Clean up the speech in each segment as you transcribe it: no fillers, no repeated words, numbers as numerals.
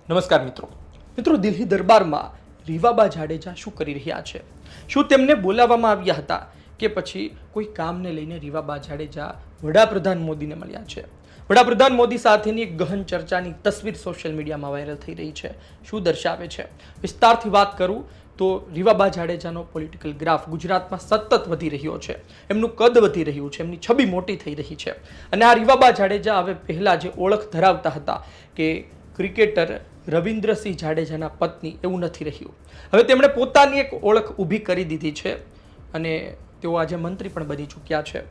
નમસ્કાર મિત્રો દિલ્હી દરબારમાં રીવાબા જાડેજા શું કરી રહ્યા છે? શું તેમને બોલાવવામાં આવ્યા હતા કે પછી કોઈ કામને લઈને રીવાબા જાડેજા વડાપ્રધાન મોદીને મળ્યા છે? વડાપ્રધાન મોદી સાથેની એક ગહન ચર્ચાની તસવીર સોશિયલ મીડિયામાં વાયરલ થઈ રહી છે. શું દર્શાવે છે? વિસ્તારથી વાત કરું તો રીવાબા જાડેજાનો પોલિટિકલ ગ્રાફ ગુજરાતમાં સતત વધી રહ્યો છે. એમનું કદ વધી રહ્યું છે, એમની છબી મોટી થઈ રહી છે. અને આ રીવાબા જાડેજા હવે પહેલા જે ઓળખ ધરાવતા હતા કે ક્રિકેટર રવિન્દ્રસિંહ જાડેજાના પત્ની, એવું નથી રહ્યું. હવે તેમણે પોતાની એક ઓળખ ઊભી કરી દીધી છે અને તેઓ આજે મંત્રી પણ બની ચૂક્યા છે.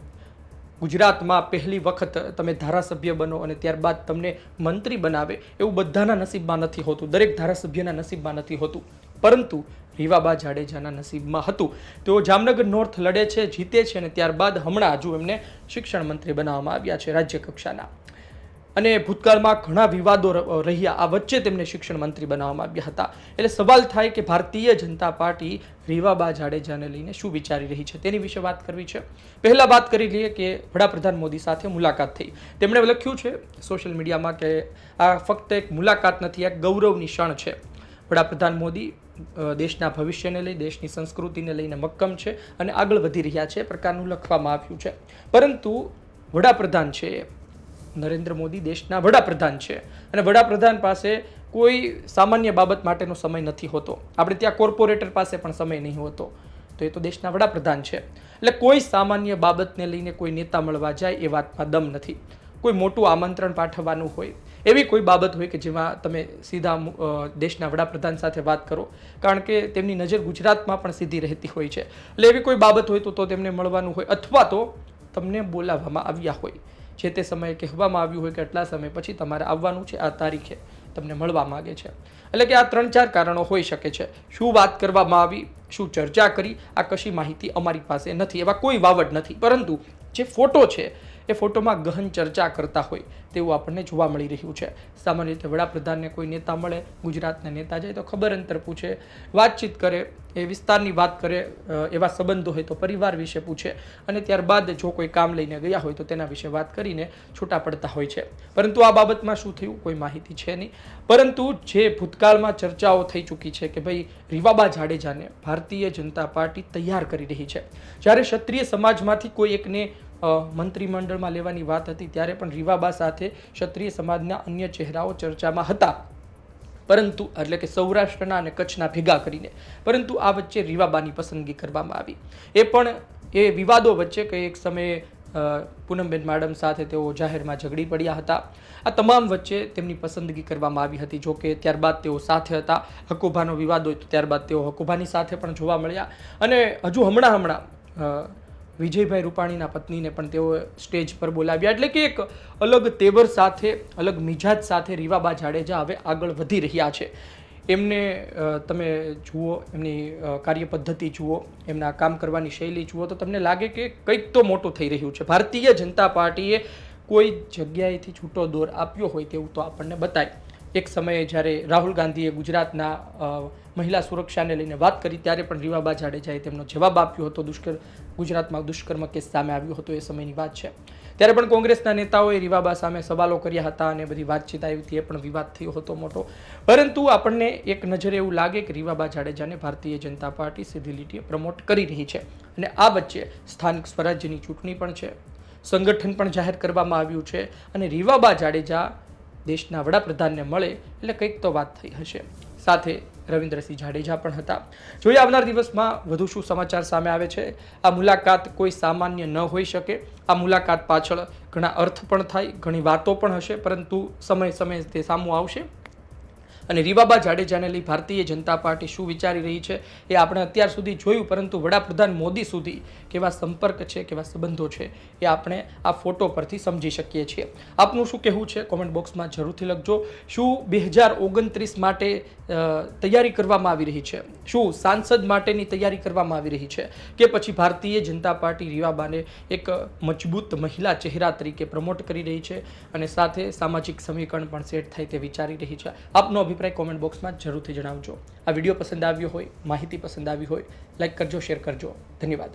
ગુજરાતમાં પહેલી વખત તમે ધારાસભ્ય બનો અને ત્યારબાદ તમને મંત્રી બનાવે એવું બધાના નસીબમાં નથી હોતું, દરેક ધારાસભ્યના નસીબમાં નથી હોતું. પરંતુ રીવાબા જાડેજાના નસીબમાં હતું. તેઓ જામનગર નોર્થ લડે છે, જીતે છે અને ત્યારબાદ હમણાં હજુ એમને શિક્ષણ મંત્રી બનાવવામાં આવ્યા છે રાજ્ય કક્ષાના. અને ભૂતકાળમાં ઘણા વિવાદો રહ્યા, આ વચ્ચે તેમને શિક્ષણ મંત્રી બનાવવામાં આવ્યા હતા. એટલે સવાલ થાય કે ભારતીય જનતા પાર્ટી રીવાબા જાડેજાને લઈને શું વિચારી રહી છે, તેની વિશે વાત કરવી છે. પહેલા વાત કરી લઈએ કે વડાપ્રધાન મોદી સાથે મુલાકાત થઈ. તેમણે લખ્યું છે સોશિયલ મીડિયામાં કે આ ફક્ત એક મુલાકાત નથી, એક ગૌરવની ક્ષણ છે. વડાપ્રધાન મોદી દેશના ભવિષ્યને લઈ, દેશની સંસ્કૃતિને લઈને મક્કમ છે અને આગળ વધી રહ્યા છે પ્રકારનું લખવામાં આવ્યું છે. પરંતુ વડાપ્રધાન છે, નરેન્દ્ર મોદી દેશના વડાપ્રધાન છે અને વડાપ્રધાન પાસે કોઈ સામાન્ય બાબત માટેનો સમય નથી હોતો. આપણે ત્યાં કોર્પોરેટર પાસે પણ સમય નહીં હોતો, તો એ તો દેશના વડાપ્રધાન છે. એટલે કોઈ સામાન્ય બાબતને લઈને કોઈ નેતા મળવા જાય એ વાતમાં દમ નથી. કોઈ મોટું આમંત્રણ પાઠવવાનું હોય, એવી કોઈ બાબત હોય કે જેમાં તમે સીધા દેશના વડાપ્રધાન સાથે વાત કરો, કારણ કે તેમની નજર ગુજરાતમાં પણ સીધી રહેતી હોય છે. એટલે એવી કોઈ બાબત હોય તો તેમને મળવાનું હોય, અથવા તો તમને બોલાવવામાં આવ્યા હોય, જે તે સમયે કહેવામાં આવ્યું હોય કે આટલા સમય પછી તમારે આવવાનું છે, આ તારીખે તમને મળવા માગે છે. એટલે કે આ 3-4 કારણો હોઈ શકે છે. શું વાત કરવામાં આવી, શું ચર્ચા કરી, આ કશી માહિતી અમારી પાસે નથી, એવા કોઈ વાવડ નથી. પરંતુ જે ફોટો છે એ ફોટોમાં ગહન ચર્ચા કરતા હોય તેવું આપણને જોવા મળી રહ્યું છે. સામાન્ય રીતે વડાપ્રધાનને કોઈ નેતા મળે, ગુજરાતના નેતા જાય તો ખબર અંતર પૂછે, વાતચીત કરે, એ વિસ્તારની વાત કરે, એવા સંબંધો હોય તો પરિવાર વિશે પૂછે અને ત્યારબાદ જો કોઈ કામ લઈને ગયા હોય તો તેના વિશે વાત કરીને છૂટા પડતા હોય છે. પરંતુ આ બાબતમાં શું થયું કોઈ માહિતી છે નહીં. પરંતુ જે ભૂતકાળમાં ચર્ચાઓ થઈ ચૂકી છે કે ભાઈ રીવાબા જાડેજાને ભારતીય જનતા પાર્ટી તૈયાર કરી રહી છે. જ્યારે ક્ષત્રિય સમાજમાંથી કોઈ એકને મંત્રીમંડળમાં લેવાની વાત હતી ત્યારે પણ રીવાબા સાથે ક્ષત્રિય સમાજના અન્ય ચહેરાઓ ચર્ચામાં હતા, પરંતુ એટલે કે સૌરાષ્ટ્રના અને કચ્છના ભેગા કરીને. પરંતુ આ વચ્ચે રીવાબાની પસંદગી કરવામાં આવી. એ પણ એ વિવાદો વચ્ચે કે એક સમયે પૂનમબેન માડમ સાથે તેઓ જાહેરમાં ઝઘડી પડ્યા હતા. આ તમામ વચ્ચે તેમની પસંદગી કરવામાં આવી હતી. જોકે ત્યારબાદ તેઓ સાથે હતા. હકુભાનો વિવાદ હોય તો ત્યારબાદ તેઓ હકુભાની સાથે પણ જોવા મળ્યા. અને હજુ હમણાં વિજયભાઈ રૂપાણીના પત્નીને પણ તેઓ સ્ટેજ પર બોલાવ્યા. એટલે કે એક અલગ તેવર સાથે, અલગ મિજાજ સાથે રીવાબા જાડેજા હવે આગળ વધી રહ્યા છે. એમને તમે જુઓ, એમની કાર્ય પદ્ધતિ જુઓ, એમના કામ કરવાની શૈલી જુઓ તો તમને લાગે કે કંઈક તો મોટું થઈ રહ્યું છે. ભારતીય જનતા પાર્ટીએ કોઈ જગ્યાએથી છૂટો દોર આપ્યો હોય તેવું તો આપણને બતાય. એક સમયે જ્યારે રાહુલ ગાંધીએ ગુજરાતના મહિલા સુરક્ષાને લઈને વાત કરી ત્યારે પણ રીવાબા જાડેજાએ તેમનો જવાબ આપ્યો હતો. ગુજરાતમાં દુષ્કર્મ કેસ સામે આવ્યો હતો, એ સમયની વાત છે. ત્યારે પણ કોંગ્રેસના નેતાઓએ રીવાબા સામે સવાલો કર્યા હતા અને બધી વાતચીત આવી હતી, એ પણ વિવાદ થયો હતો મોટો. પરંતુ આપણને એક નજરે એવું લાગે કે રીવાબા જાડેજાને ભારતીય જનતા પાર્ટી સીધી લીટીએ પ્રમોટ કરી રહી છે. અને આ વચ્ચે સ્થાનિક સ્વરાજ્યની ચૂંટણી પણ છે, સંગઠન પણ જાહેર કરવામાં આવ્યું છે અને રીવાબા જાડેજા દેશના વડાપ્રધાનને મળે એટલે કંઈક તો વાત થઈ હશે. સાથે રવિન્દ્રસિંહ જાડેજા પણ હતા. જોઈએ આવનાર દિવસમાં વધુ શું સમાચાર સામે આવે છે. આ મુલાકાત કોઈ સામાન્ય ન હોઈ શકે. આ મુલાકાત પાછળ ઘણા અર્થ પણ થાય, ઘણી વાતો પણ હશે, પરંતુ સમય તે સામું આવશે. અને રીવાબા જાડેજાને લઈ ભારતીય જનતા પાર્ટી શું વિચારી રહી છે એ આપણે અત્યાર સુધી જોયું, પરંતુ વડાપ્રધાન મોદી સુધી કેવા સંપર્ક છે, કેવા સંબંધો છે એ આપણે આ ફોટો પરથી સમજી શકીએ છીએ. આપનું શું કહેવું છે કોમેન્ટ બોક્સમાં જરૂરથી લખજો. શું 2029 માટે તૈયારી કરવામાં આવી રહી છે? શું સાંસદ માટેની તૈયારી કરવામાં આવી રહી છે કે પછી ભારતીય જનતા પાર્ટી રીવાબાને એક મજબૂત મહિલા ચહેરા તરીકે પ્રમોટ કરી રહી છે અને સાથે સામાજિક સમીકરણ પણ સેટ થાય તે વિચારી રહી છે? આપનો અભિપ્રાય કોમેન્ટ બોક્સમાં જરૂરથી જણાવજો. આ વિડીયો પસંદ આવ્યો હોય, માહિતી પસંદ આવી હોય, લાઈક કરજો, શેર કરજો. ધન્યવાદ.